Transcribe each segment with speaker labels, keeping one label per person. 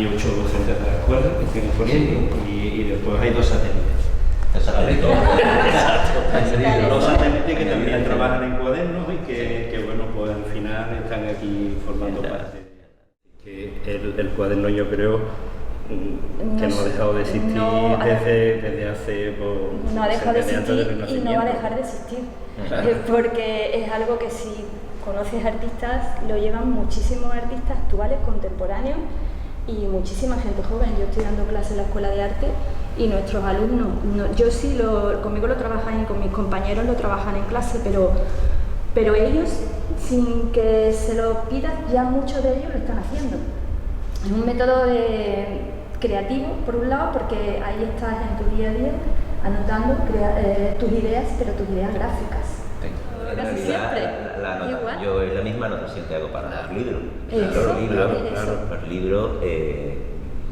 Speaker 1: hay 8 docentes de la escuela que estén poniendo y después hay 2 satélites.
Speaker 2: Exacto.
Speaker 1: Los satélites que también trabajan en cuadernos y que bueno, pues al final están aquí formando parte. Que el cuaderno, yo creo que no ha dejado de existir desde hace
Speaker 3: no ha dejado de existir y no va a dejar de existir, porque es algo que si conoces artistas, lo llevan muchísimos artistas actuales, contemporáneos y muchísima gente joven. Yo estoy dando clases en la Escuela de Arte y nuestros alumnos, yo sí, conmigo lo trabajan y con mis compañeros lo trabajan en clase, pero ellos, sin que se lo pidan, ya muchos de ellos lo están haciendo. Es un método creativo, por un lado, porque ahí estás en tu día a día anotando tus ideas, pero tus ideas gráficas.
Speaker 2: En
Speaker 3: Casi
Speaker 2: realidad,
Speaker 3: siempre.
Speaker 2: yo es la misma anotación que hago para los libros. Los libros,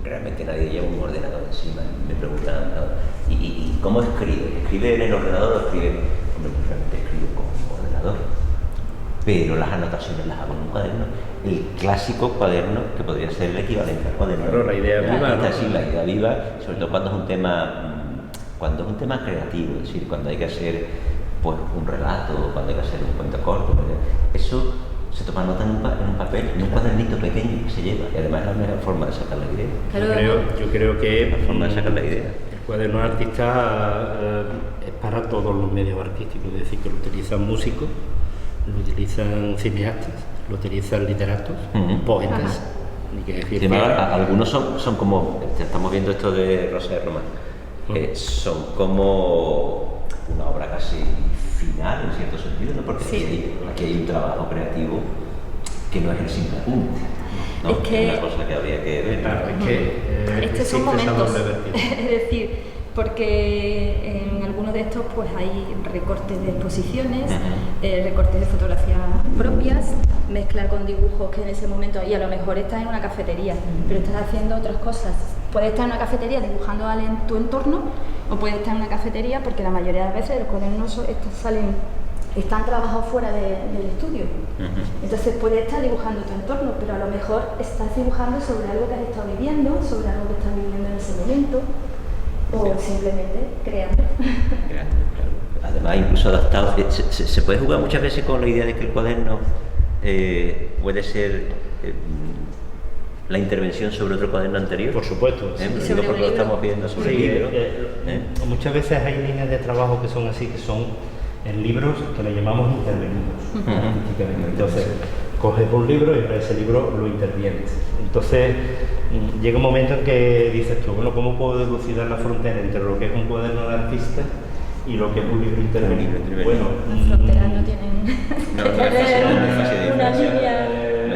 Speaker 2: realmente nadie lleva un ordenador encima. Me preguntan, ¿no? ¿Y cómo escribe? ¿Escribe en el ordenador o escribe? Hombre, pues realmente escribo con un ordenador. Pero las anotaciones las hago en un cuaderno. El clásico cuaderno, que podría ser el equivalente al cuaderno.
Speaker 1: Claro, la idea viva, ¿no?
Speaker 2: Sí, la idea viva, sobre todo cuando es un tema creativo, es decir, cuando hay que hacer pues un relato, cuando hay que hacer un cuento corto, eso se toma nota en un papel, en un cuadernito pequeño que se lleva, y además es la mejor forma de sacar la idea.
Speaker 1: Yo creo que
Speaker 2: la forma de sacar la idea.
Speaker 1: El cuaderno artista es para todos los medios artísticos, es decir, que lo utilizan músicos, lo utilizan cineastas, lo utilizan literatos, poetas.
Speaker 2: Algunos son como, estamos viendo esto de Rosa de Roma, son como una obra casi final en cierto sentido, ¿no? Porque aquí hay un trabajo creativo que no es el simple apunte, ¿no?
Speaker 3: Es que
Speaker 2: una cosa que habría que ver.
Speaker 1: Claro, es que
Speaker 3: estos son momentos, es decir, porque en algunos de estos pues hay recortes de exposiciones, recortes de fotografías propias, mezcla con dibujos que en ese momento, y a lo mejor estás en una cafetería, pero estás haciendo otras cosas. Puedes estar en una cafetería dibujando tu entorno, o puedes estar en una cafetería, porque la mayoría de las veces los cuadernos están trabajados fuera del estudio. Entonces puedes estar dibujando tu entorno, pero a lo mejor estás dibujando sobre algo que has estado viviendo, sobre algo que estás viviendo en ese momento, o simplemente creando.
Speaker 2: Además, incluso adaptado, se puede jugar muchas veces con la idea de que el cuaderno puede ser la intervención sobre otro cuaderno anterior.
Speaker 1: Por supuesto.
Speaker 2: Digo porque lo estamos viendo sobre el libro.
Speaker 1: Muchas veces hay líneas de trabajo que son así, que son en libros que le llamamos intervenidos artísticamente. Entonces, coges un libro y para ese libro lo intervienes. Entonces, llega un momento en que dices tú, bueno, ¿cómo puedo dilucidar la frontera entre lo que es un cuaderno de artista y lo que es un libro intervenido? Bueno,
Speaker 3: las fronteras no tienen
Speaker 2: una
Speaker 3: línea.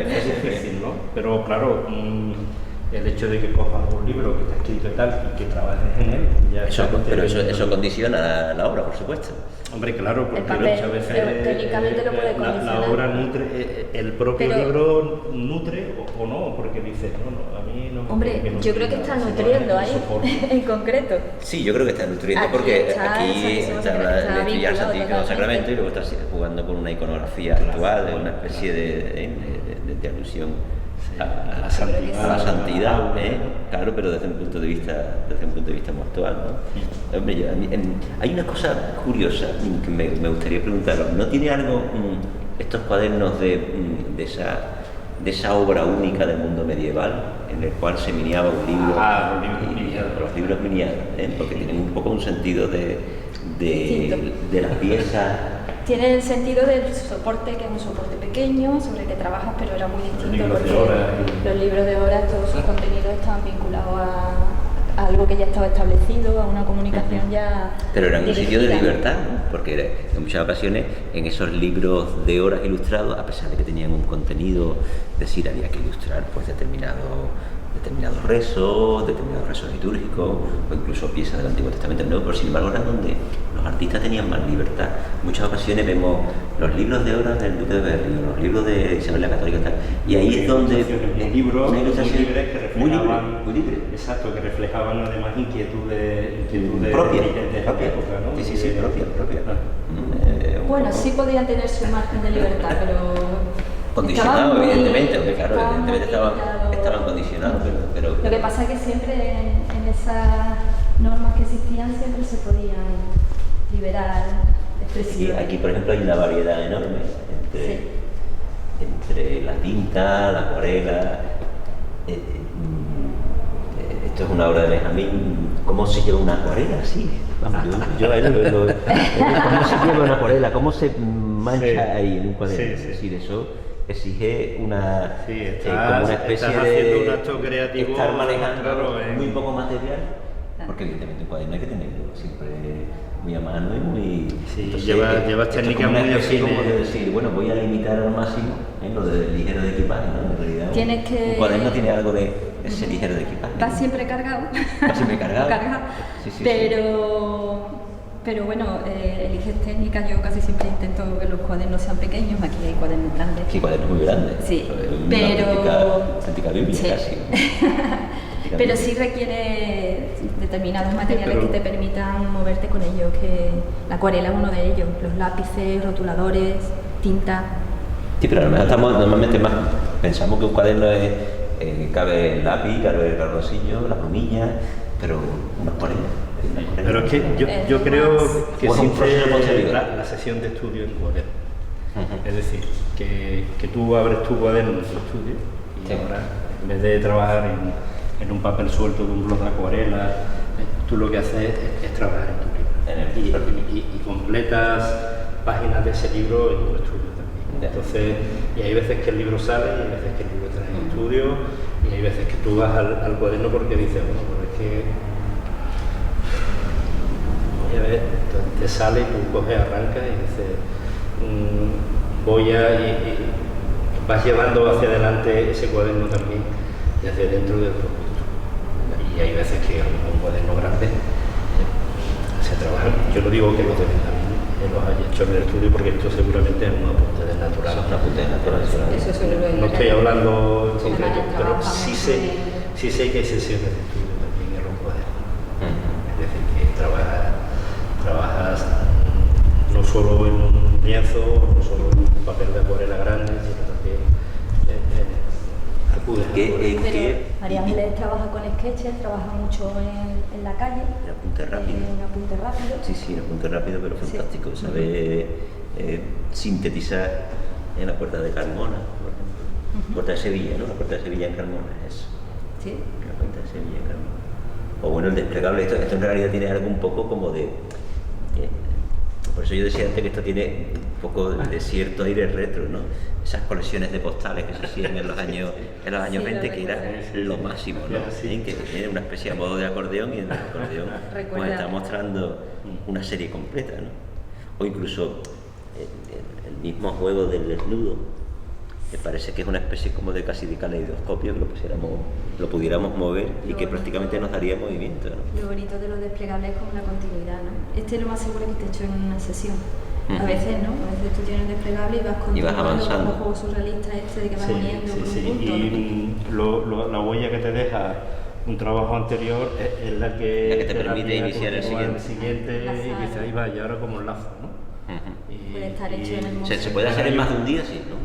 Speaker 1: Es difícil, ¿no? Pero claro, el hecho de que cojas un libro que está escrito y tal y que trabajes en él, ya
Speaker 2: eso condiciona la obra, por supuesto.
Speaker 1: Hombre, claro, porque
Speaker 3: papel,
Speaker 1: muchas veces
Speaker 3: técnicamente lo puede condicionar.
Speaker 1: la obra nutre, el propio libro nutre o no, porque dices, no, a mí no.
Speaker 3: Hombre, yo creo que está nutriendo ahí, en concreto.
Speaker 2: Sí, yo creo que está nutriendo porque aquí está la de Santiago Sacramento y luego está jugando con una iconografía actual, de una especie de alusión a la santidad, claro, pero desde un punto de vista muy actual, ¿no? Hombre, hay una cosa curiosa que me gustaría preguntaros. ¿No tiene algo estos cuadernos de esa obra única del mundo medieval en el cual se miniaba un libro? Los libros miniados, porque tienen un poco un sentido de la pieza.
Speaker 3: Tiene el sentido del soporte, que es un soporte pequeño, sobre el que trabajas, pero era muy distinto porque los libros de horas, todos sus contenidos estaban vinculados a algo que ya estaba establecido, a una comunicación ya.
Speaker 2: Pero eran un sitio de libertad, ¿no? Porque en muchas ocasiones en esos libros de horas ilustrados, a pesar de que tenían un contenido, es decir, había que ilustrar pues determinados rezos litúrgicos o incluso piezas del Antiguo Testamento Nuevo, pero sin embargo era donde los artistas tenían más libertad. En muchas ocasiones vemos los libros de horas del Duque de Berry, los libros de Isabel la Católica y tal, y ahí es donde
Speaker 1: libros muy libres que reflejaban,
Speaker 2: muy libre.
Speaker 1: Exacto, que reflejaban además inquietudes
Speaker 2: propia
Speaker 1: de la época, ¿no?
Speaker 2: Sí, propia.
Speaker 3: Bueno, sí podían tener su margen de libertad, pero
Speaker 2: condicionado, evidentemente, porque claro, evidentemente estaban condicionados, pero Pero,
Speaker 3: lo que pasa es que siempre en esas normas que existían siempre se podían liberar expresiones.
Speaker 2: Aquí, por ejemplo, hay una variedad enorme entre la tinta, la acuarela. Esto es una obra de Benjamín. ¿Cómo se lleva una acuarela así? Vamos, yo a él ¿cómo se lleva una acuarela? ¿Cómo se mancha ahí en un cuaderno? Es decir, eso exige una, como una especie de
Speaker 1: un acto creativo,
Speaker 2: estar manejando muy poco material, porque evidentemente un cuaderno hay que tenerlo siempre muy a mano y muy...
Speaker 1: Sí, llevas técnicas muy
Speaker 2: así como de decir, bueno, voy a limitar al máximo lo de ligero de equipaje, ¿no? En realidad un cuaderno tiene algo de ese ligero de equipaje.
Speaker 3: Va siempre cargado.
Speaker 2: Va siempre cargado. Sí,
Speaker 3: pero bueno, eliges técnicas. Yo casi siempre intento que los cuadernos sean pequeños. Aquí hay cuadernos grandes.
Speaker 2: Sí, cuadernos muy grandes.
Speaker 3: Sí,
Speaker 2: pero... auténtica Biblia casi.
Speaker 3: Pero sí requiere determinados materiales que te permitan moverte con ellos, que la acuarela es uno de ellos, los lápices, rotuladores, tinta.
Speaker 2: Sí, pero a lo mejor estamos normalmente más, pensamos que un cuaderno cabe el lápiz, cabe el carboncillo, la plumilla, pero una acuarela.
Speaker 1: Pero es que yo creo que existe la sesión de estudio en cuaderno. Es decir, que tú abres tu cuaderno en tu estudio y ahora, en vez de trabajar en un papel suelto de un blog de acuarela, tú lo que haces es trabajar en tu libro y completas páginas de ese libro en tu estudio también. Entonces, y hay veces que el libro sale y hay veces que el libro está en el estudio y hay veces que tú vas al cuaderno porque dices, bueno, pues es que voy a ver, entonces te sale y tú coges, arrancas y dices y vas llevando hacia adelante ese cuaderno también y hacia dentro del propio. Y hay veces que un cuaderno grande se trabaja. Yo no digo que los de Benjamín los haya hecho en el estudio porque esto seguramente es un apunte del natural. No estoy hablando en concreto, pero sí sé que hay sesiones de estudio también en los cuadernos. Es decir, que trabajas no solo en un lienzo, no solo en un papel de acuarela grande, sino también
Speaker 3: María Ángeles trabaja con sketches, trabaja mucho en la calle.
Speaker 2: El apunte rápido.
Speaker 3: Apunte rápido.
Speaker 2: Sí, el apunte rápido, pero fantástico. Sí. Sabe sintetizar en la Puerta de Carmona, por ejemplo. Puerta de Sevilla, ¿no? La Puerta de Sevilla en Carmona es eso.
Speaker 3: Sí.
Speaker 2: La Puerta de Sevilla en Carmona. O bueno, el desplegable, esto en realidad tiene algo un poco como de... por eso yo decía antes que esto tiene un poco de cierto aire retro, ¿no? Esas colecciones de postales que se hacían en los años 20, que era lo máximo, ¿no? Que tiene una especie de modo de acordeón y en el acordeón pues está mostrando una serie completa, ¿no? O incluso el mismo juego del desnudo, me parece que es una especie como de casi de caleidoscopio que lo pudiéramos mover y que prácticamente nos daría movimiento, ¿no?
Speaker 3: Lo bonito de los desplegables es como una continuidad, ¿no? Este es lo más seguro que esté hecho en una sesión. A veces, ¿no? A veces tú tienes desplegable y vas
Speaker 2: avanzando.
Speaker 3: Como juego surrealista de que vas uniendo un
Speaker 1: punto. Y la huella que te deja un trabajo anterior es la que
Speaker 2: te permite iniciar el siguiente.
Speaker 1: Y dices, ahí va, y ahora como un lazo, ¿no?
Speaker 3: Puede estar hecho en el momento.
Speaker 2: ¿Se puede hacer en más de un día? Sí, ¿no?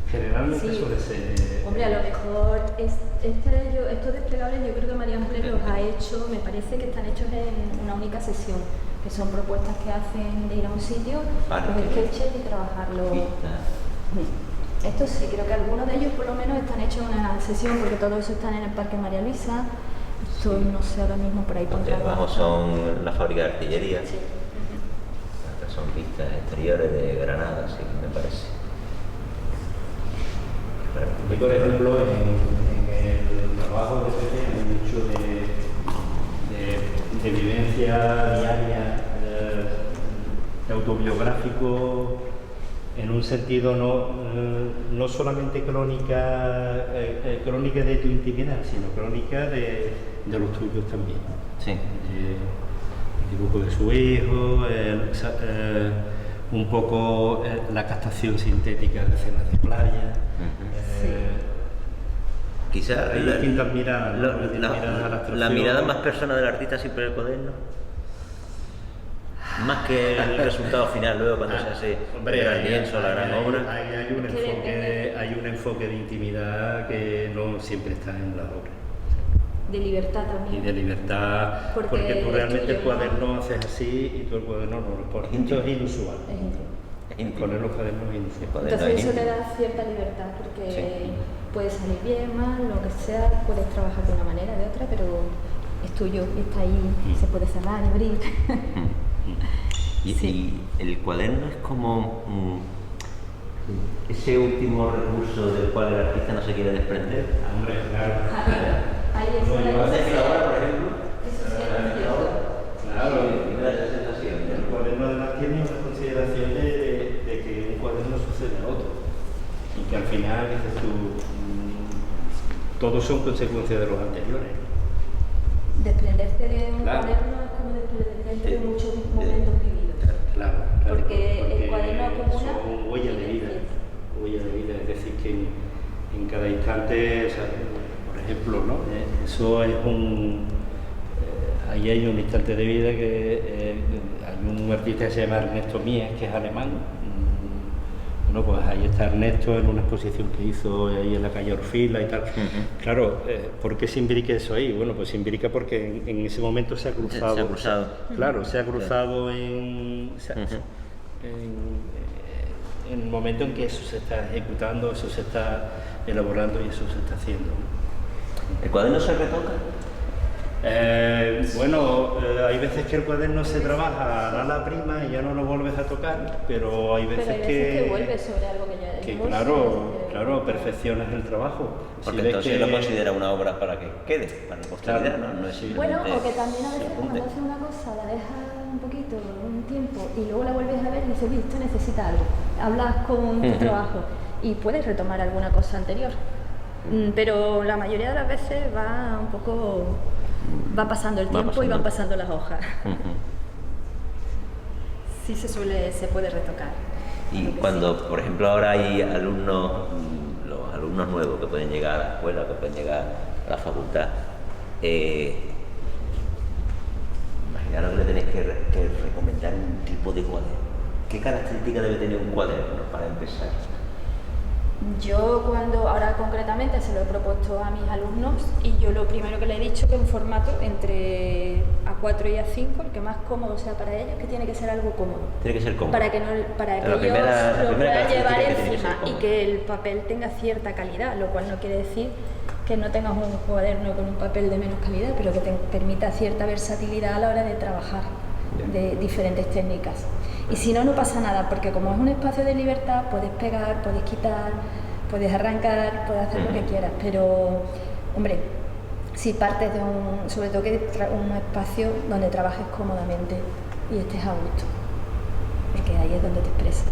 Speaker 1: Generalmente suele ser...
Speaker 3: Hombre, a lo mejor estos desplegables yo creo que María Ángeles los ha hecho, me parece que están hechos en una única sesión, que son propuestas que hacen de ir a un sitio, los sketches y trabajarlo. Estos sí, creo que algunos de ellos por lo menos están hechos en una sesión, porque todos eso están en el Parque María Luisa. Esto no sé ahora mismo por ahí.
Speaker 2: Abajo son la fábrica de artillería. Sí. Son vistas exteriores de Granada, sí, me parece.
Speaker 1: Yo, por ejemplo, en el trabajo de Pepe hay mucho de vivencia diaria, de autobiográfico, en un sentido no solamente crónica de tu intimidad, sino crónica de los tuyos también.
Speaker 2: Sí.
Speaker 1: El dibujo de su hijo, un poco la captación sintética de escenas de playa.
Speaker 2: Quizás
Speaker 1: hay distintas miradas,
Speaker 2: la mirada más personal del artista siempre en el cuaderno. Más que el resultado final luego cuando se hace el lienzo, la gran obra.
Speaker 1: Hay un enfoque de intimidad que no siempre está en la obra.
Speaker 3: De libertad también.
Speaker 1: Y de libertad, porque tú realmente el cuaderno haces así y tú el cuaderno no lo pones. Esto es inusual. Poner los cuadernos es inusual.
Speaker 3: Entonces eso te da cierta libertad, porque puede salir bien, mal, lo que sea, puedes trabajar de una manera, de otra, pero es tuyo, está ahí, se puede cerrar y abrir.
Speaker 2: Y el cuaderno es como ese último recurso del cual el artista no se quiere desprender.
Speaker 1: Hombre, claro.
Speaker 3: Ahí es
Speaker 2: por ejemplo.
Speaker 3: Eso sí, es cierto.
Speaker 1: Claro,
Speaker 2: me da esa sensación.
Speaker 1: el cuaderno además tiene una consideración de que un cuaderno sucede a otro. Y que al final, dices tú, todos son consecuencias de los anteriores.
Speaker 3: Desprenderte de un cuaderno es como desprenderte de muchos momentos vividos.
Speaker 1: Claro,
Speaker 3: porque el cuaderno acumula
Speaker 1: son huellas de vida, es decir, que en cada instante, o sea, por ejemplo, ¿no? Eso es ahí hay un instante de vida que hay un artista que se llama Ernesto Mies, que es alemán. Bueno, pues ahí está Ernesto en una exposición que hizo ahí en la calle Orfila y tal. Claro, ¿por qué se imbrica eso ahí? Bueno, pues se imbrica porque en ese momento se ha cruzado. Claro, se ha cruzado en el momento en que eso se está ejecutando, eso se está elaborando y eso se está haciendo.
Speaker 2: ¿El cuaderno se retoca?
Speaker 1: Hay veces que el cuaderno se trabaja a la prima y ya no lo vuelves a tocar, pero hay veces,
Speaker 3: que vuelves sobre algo que ya
Speaker 1: claro, perfeccionas el trabajo.
Speaker 2: Porque entonces lo considera una obra para que quede, para la posteridad, no es simplemente.
Speaker 3: Bueno, o que también a veces cuando haces una cosa la dejas un poquito, un tiempo, y luego la vuelves a ver y dices, uy, esto necesita algo. Hablas con tu trabajo y puedes retomar alguna cosa anterior. Pero la mayoría de las veces va pasando el tiempo y van pasando las hojas. Sí se puede retocar.
Speaker 2: Y cuando, por ejemplo, ahora hay alumnos, los alumnos nuevos que pueden llegar a la escuela, que pueden llegar a la facultad, imaginaros que le tenéis que recomendar un tipo de cuaderno. ¿Qué característica debe tener un cuaderno para empezar?
Speaker 3: Yo ahora concretamente se lo he propuesto a mis alumnos y yo lo primero que le he dicho que un formato entre A4 y A5, el que más cómodo sea para ellos, que tiene que ser algo cómodo.
Speaker 2: Tiene que ser cómodo.
Speaker 3: Para que ellos lo puedan llevar encima y que el papel tenga cierta calidad, lo cual no quiere decir que no tengas un cuaderno con un papel de menos calidad, pero que te permita cierta versatilidad a la hora de trabajar de diferentes técnicas. Y si no, no pasa nada, porque como es un espacio de libertad, puedes pegar, puedes quitar, puedes arrancar, puedes hacer lo que quieras, pero, hombre, si partes de sobre todo que un espacio donde trabajes cómodamente y estés a gusto, porque ahí es donde te expresas.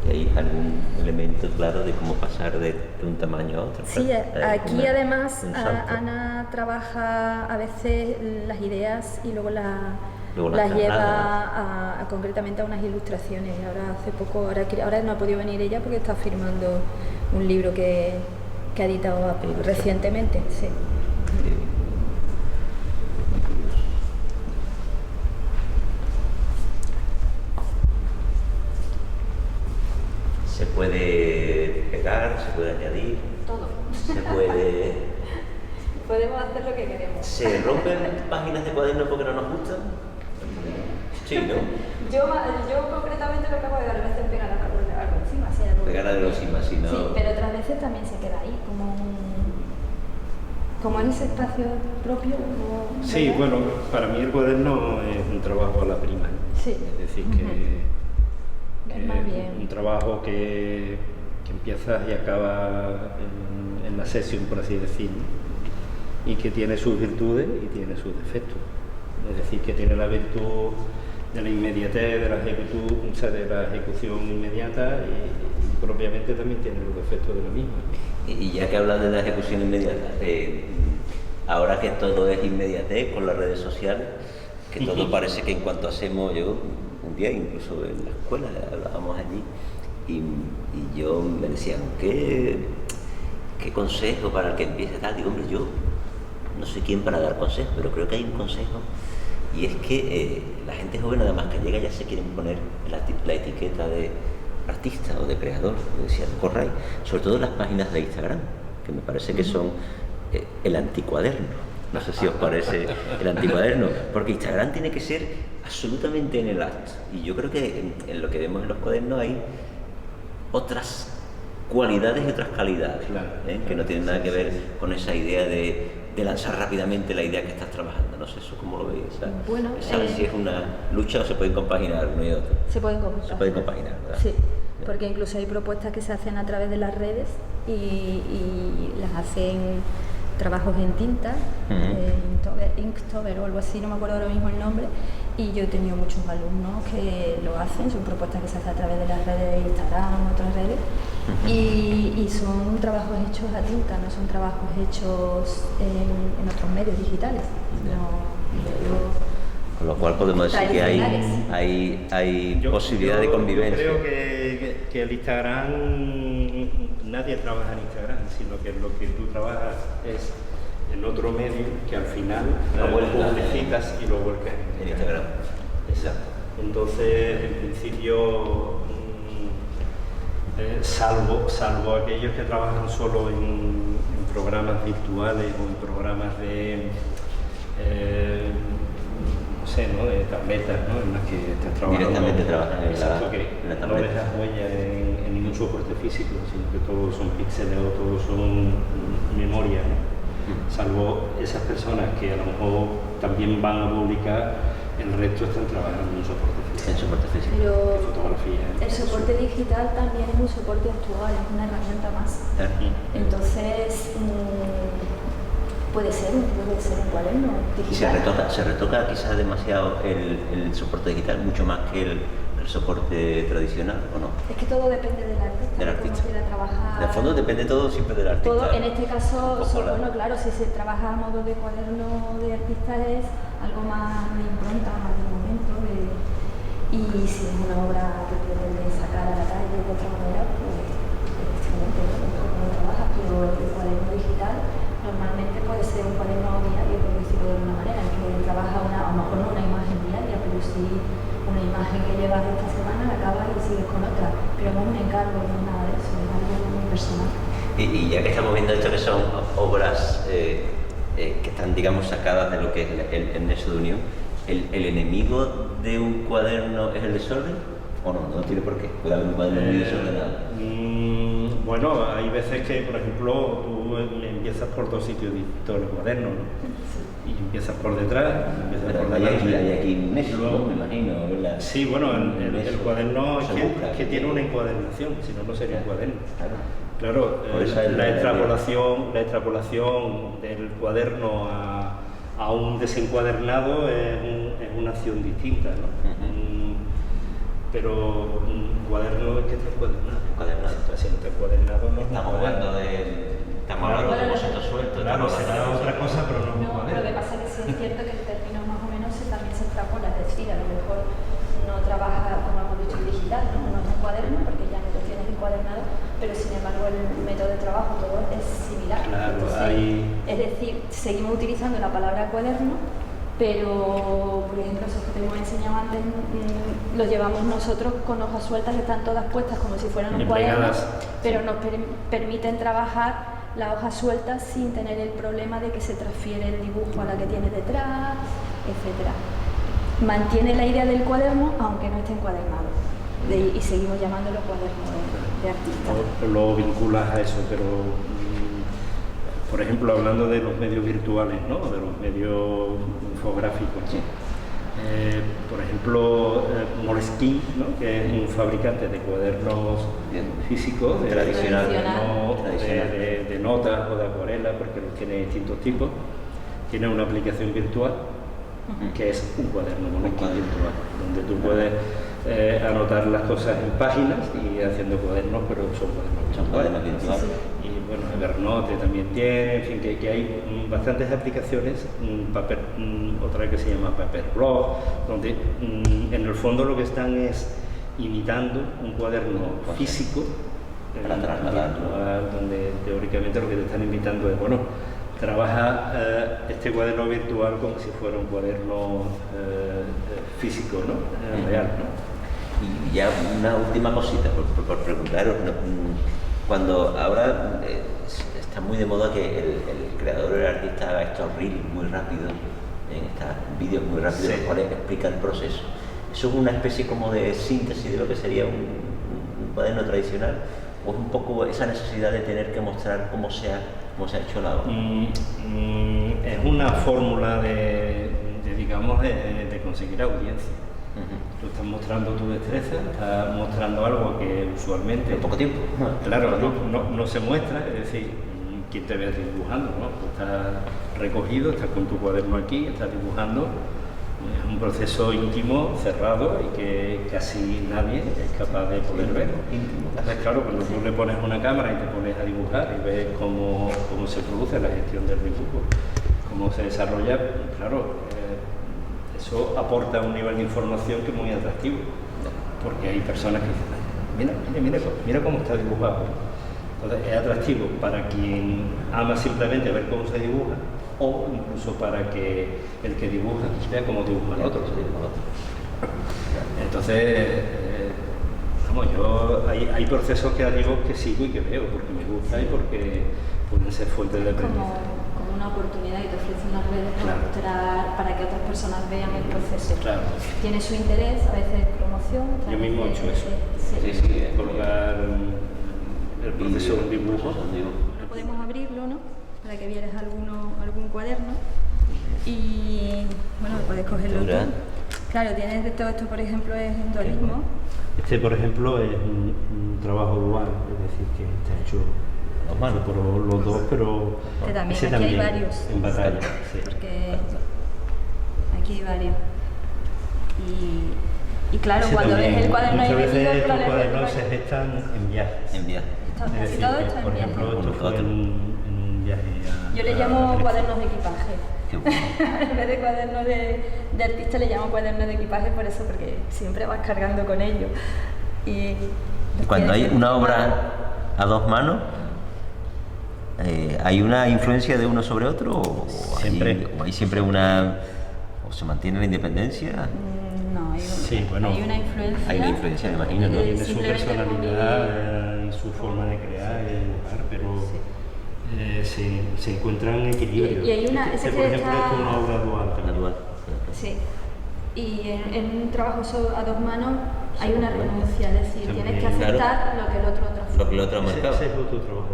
Speaker 2: ¿Y hay algún elemento claro de cómo pasar de un tamaño a otro?
Speaker 3: Sí, aquí además Ana trabaja a veces las ideas y luego las lleva concretamente a unas ilustraciones. Ahora hace poco, ahora no ha podido venir ella porque está firmando un libro que ha editado recientemente. Sí.
Speaker 2: Se puede pegar, se puede añadir.
Speaker 3: Todo.
Speaker 2: Se puede.
Speaker 3: Podemos hacer lo que queremos.
Speaker 2: ¿Se rompen páginas de cuaderno porque no nos gustan? Sí, ¿no?
Speaker 3: Yo concretamente lo que hago es a veces pegar algo encima.
Speaker 2: Pegar algo encima, sí, ¿no?
Speaker 3: Sí, pero otras veces también se queda ahí, como en ese espacio propio.
Speaker 1: Sí, bueno, para mí el cuaderno es un trabajo a la prima.
Speaker 3: Sí.
Speaker 1: Es decir, que
Speaker 3: es más bien
Speaker 1: un trabajo que empiezas y acaba en la sesión, por así decirlo, y que tiene sus virtudes y tiene sus defectos. Es decir, que tiene la virtud de la inmediatez, de la ejecución inmediata y propiamente también tiene los defectos de la misma.
Speaker 2: Y ya que hablas de la ejecución inmediata, ahora que todo es inmediatez con las redes sociales, que todo parece que en cuanto hacemos, yo un día incluso en la escuela hablábamos allí y yo me decían, ¿qué consejo para el que empiece tal? Digo, hombre, yo no soy quien para dar consejos, pero creo que hay un consejo y es que la gente joven además que llega ya se quieren poner la etiqueta de artista o de creador, como decía Corray, sobre todo en las páginas de Instagram, que me parece que son el anticuaderno. No sé si os parece el anticuaderno, porque Instagram tiene que ser absolutamente en el acto. Y yo creo que en lo que vemos en los cuadernos hay otras cualidades y otras calidades,
Speaker 1: claro,
Speaker 2: que no tienen nada que ver con esa idea de lanzar rápidamente la idea que estás trabajando. No sé, ¿eso cómo lo veis?
Speaker 3: Bueno,
Speaker 2: ¿sabes si es una lucha o se pueden compaginar uno y otro?
Speaker 3: Se pueden compaginar.
Speaker 2: Se pueden compaginar, ¿verdad?
Speaker 3: Sí, porque incluso hay propuestas que se hacen a través de las redes y las hacen trabajos en tinta, Inktober o algo así, no me acuerdo ahora mismo el nombre, y yo he tenido muchos alumnos que lo hacen, son propuestas que se hacen a través de las redes de Instagram o otras redes, y son trabajos hechos a tinta, no son trabajos hechos en otros medios digitales.
Speaker 2: Con lo cual podemos decir que hay posibilidad de convivencia.
Speaker 1: Yo creo que el Instagram, nadie trabaja en Instagram, sino que lo que tú trabajas es en otro medio que al final lo publicitas y lo vuelcas
Speaker 2: en Instagram.
Speaker 1: Exacto. Entonces, en principio, salvo aquellos que trabajan solo en programas virtuales o en programas de no sé, ¿no? De tabletas, ¿no? En las que estás trabajando.
Speaker 2: Directamente trabajan en
Speaker 1: exacto, que
Speaker 2: la
Speaker 1: no dejas huella en ningún soporte físico, sino que todos son píxeles o todos son memoria, ¿no? Salvo esas personas que a lo mejor también van a publicar, el resto están trabajando en un soporte físico.
Speaker 2: En soporte físico.
Speaker 3: Pero
Speaker 1: fotografía.
Speaker 3: el soporte digital también es un soporte actual, es una herramienta más. Entonces, puede ser un cuaderno digital.
Speaker 2: Se retoca quizás demasiado el soporte digital, mucho más que el soporte tradicional, ¿o no?
Speaker 3: Es que todo depende del artista.
Speaker 2: Del artista.
Speaker 3: Cómo quiera trabajar.
Speaker 2: En el fondo depende todo siempre del artista.
Speaker 3: Todo, en este caso, bueno, claro, si se trabaja a modo de cuaderno de artista es algo más de impronta, más de momento, y si es una obra que pretende sacar a la calle de otra manera, pues efectivamente no trabaja, pero el cuaderno digital normalmente puede ser un cuaderno diario, por decirlo de alguna manera, en que trabaja a lo mejor no una imagen diaria, pero sí una imagen que llevas esta semana, la acabas y sigues con otra, pero no es un encargo, no es nada de eso, es algo muy personal.
Speaker 2: Y ya que estamos viendo esto que son obras que están, digamos, sacadas de lo que es el nexo de unión, ¿el enemigo de un cuaderno es el desorden? ¿O no? No tiene por qué. Puede haber un cuaderno muy desordenado.
Speaker 1: Bueno, hay veces que, por ejemplo, tú empiezas por dos sitios distintos el cuaderno, ¿no? Y empiezas por detrás,
Speaker 2: hay aquí un nexo, ¿no? Me imagino, ¿verdad?
Speaker 1: Sí, bueno, el cuaderno es que tiene una encuadernación, si no, no sería un cuaderno. Claro, la extrapolación del cuaderno a un desencuadernado es una acción distinta, ¿no? Pero un cuaderno es que está encuadernado. Si no está encuadernado, no
Speaker 2: estamos hablando de bocetos sueltos.
Speaker 1: Claro, será otra cosa, pero no es un cuaderno.
Speaker 3: Lo que pasa es que sí es cierto que el término más o menos también se extrapola, es decir, a lo mejor no trabaja, como hemos dicho, digital, no es un cuaderno, porque ya no lo tienes encuadernado, pero sin embargo el método de trabajo todo es similar.
Speaker 1: Claro,
Speaker 3: entonces, es decir, seguimos utilizando la palabra cuaderno, pero por ejemplo esos que te hemos enseñado antes los llevamos nosotros con hojas sueltas, están todas puestas como si fueran un cuaderno, pero nos permiten trabajar las hojas sueltas sin tener el problema de que se transfiere el dibujo a la que tienes detrás, etcétera. Mantiene la idea del cuaderno aunque no esté encuadernado y seguimos llamándolo cuaderno de artista.
Speaker 1: Lo vinculas a eso, pero por ejemplo, hablando de los medios virtuales, ¿no? De los medios infográficos, ¿no? Por ejemplo, Moleskine, ¿no? Que es un fabricante de cuadernos físicos, de notas o de acuarela, porque los tiene distintos tipos. Tiene una aplicación virtual que es un cuaderno Moleskine virtual, donde tú puedes anotar las cosas en páginas y haciendo cuadernos, pero son cuadernos virtuales. Y bueno, Evernote también tiene, en fin, que hay bastantes aplicaciones, otra que se llama Paperblog, donde en el fondo lo que están es imitando un cuaderno físico,
Speaker 2: para trasladarlo,
Speaker 1: donde teóricamente lo que te están invitando es, bueno, trabaja este cuaderno virtual como si fuera un cuaderno físico, ¿no? Real, ¿no?
Speaker 2: Y ya una última cosita, por preguntaros, ¿no? Cuando ahora está muy de moda que el creador o el artista haga estos reels muy rápidos, en estos vídeos muy rápidos, los cuales explica el proceso. ¿Eso es una especie como de síntesis de lo que sería un cuaderno tradicional? ¿O es un poco esa necesidad de tener que mostrar cómo se ha hecho la obra?
Speaker 1: Es una fórmula de conseguir audiencia. Tú estás mostrando tu destreza, estás mostrando algo que usualmente...
Speaker 2: En poco tiempo.
Speaker 1: Claro, no se muestra, es decir, ¿quién te ve dibujando? ¿No? Tú estás recogido, estás con tu cuaderno aquí, estás dibujando. Es un proceso íntimo, cerrado y que casi nadie es capaz de poder ver. Entonces, claro, cuando tú le pones una cámara y te pones a dibujar y ves cómo se produce la gestión del dibujo, cómo se desarrolla, claro, eso aporta un nivel de información que es muy atractivo, porque hay personas que dicen, mira cómo está dibujado. Entonces es atractivo para quien ama simplemente ver cómo se dibuja, o incluso para que el que dibuja vea cómo dibuja el otro. Entonces, hay procesos creativos que sigo y que veo porque me gusta y porque pueden ser fuentes de aprendizaje.
Speaker 3: Como una oportunidad y te ofrece unas redes para mostrar, para que otras personas vean el proceso.
Speaker 1: Claro.
Speaker 3: Tiene su interés, a veces promoción.
Speaker 1: Yo mismo he hecho eso.
Speaker 3: Sí,
Speaker 1: colocar el proceso de un dibujo.
Speaker 3: Podemos abrirlo, ¿no? Para que vieras algún cuaderno. Y bueno, puedes cogerlo tú. Claro, tienes de todo esto, por ejemplo, es en dualismo.
Speaker 1: Este, por ejemplo, es un trabajo dual, es decir, que está hecho por los dos, pero
Speaker 3: ese también hay varios.
Speaker 1: En batalla, sí.
Speaker 3: Porque aquí hay varios. Y claro, cuando ves el cuaderno ahí
Speaker 1: muchas
Speaker 3: metido,
Speaker 1: veces estos cuadernos se gestan en viajes.
Speaker 2: En viajes.
Speaker 3: Casi todo está en
Speaker 1: por
Speaker 3: viaje.
Speaker 1: ejemplo, esto fue en un viaje
Speaker 3: Yo le llamo cuadernos de equipaje.
Speaker 2: Qué bueno.
Speaker 3: En vez de cuadernos de artista le llamo cuadernos de equipaje por eso, porque siempre vas cargando con ellos. Y
Speaker 2: cuando hay una obra a dos manos, ¿hay una influencia de uno sobre otro? ¿O hay siempre una... o se mantiene la independencia?
Speaker 3: No, hay una influencia.
Speaker 2: Hay una influencia, me imagino, ¿no?
Speaker 1: Tiene su personalidad y su forma de crear y de dibujar, pero se encuentran en equilibrio.
Speaker 3: Y hay una...
Speaker 1: por ejemplo, esto es una obra dual.
Speaker 3: Sí. Y en un trabajo a dos manos hay una renuncia, es decir, tienes que aceptar lo que el otro transforma.
Speaker 2: Lo que el otro ha marcado.
Speaker 1: Ese es otro trabajo.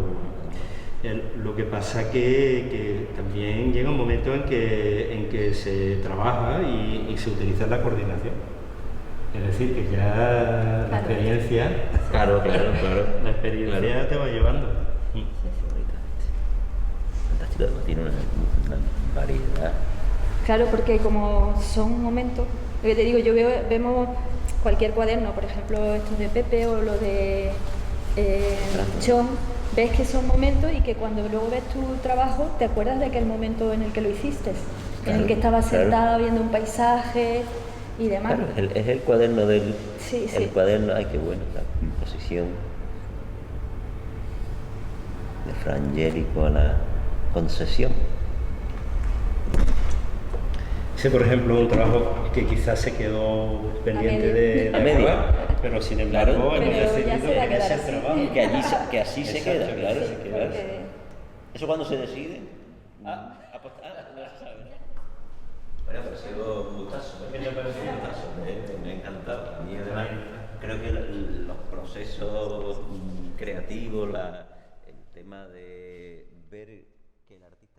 Speaker 1: Lo que pasa que también llega un momento en que se trabaja y se utiliza la coordinación. Es decir, que ya la experiencia...
Speaker 2: Claro.
Speaker 1: La experiencia te va llevando.
Speaker 3: Sí.
Speaker 2: Fantástico, además tiene una variedad.
Speaker 3: Claro, porque como son momentos, lo que te digo, vemos cualquier cuaderno, por ejemplo, estos de Pepe o lo de Chon, ves que son momentos y que cuando luego ves tu trabajo te acuerdas de aquel momento en el que lo hiciste, en el que estabas sentada viendo un paisaje y demás.
Speaker 2: Claro, es el cuaderno del...
Speaker 3: Sí.
Speaker 2: El cuaderno, ay, qué bueno, la composición de Frangélico a la concesión.
Speaker 1: Ese, por ejemplo, es un trabajo que quizás se quedó pendiente de acabar, pero sin embargo hemos decidido que ese trabajo.
Speaker 2: Que así se queda, claro.
Speaker 3: Porque...
Speaker 2: ¿Eso cuándo se decide? No se sabe. Bueno, pero ha sido un gustazo.
Speaker 1: ¿Qué te pareció?
Speaker 2: Me ha encantado. A mí además creo que los procesos creativos, el tema de ver que el artista...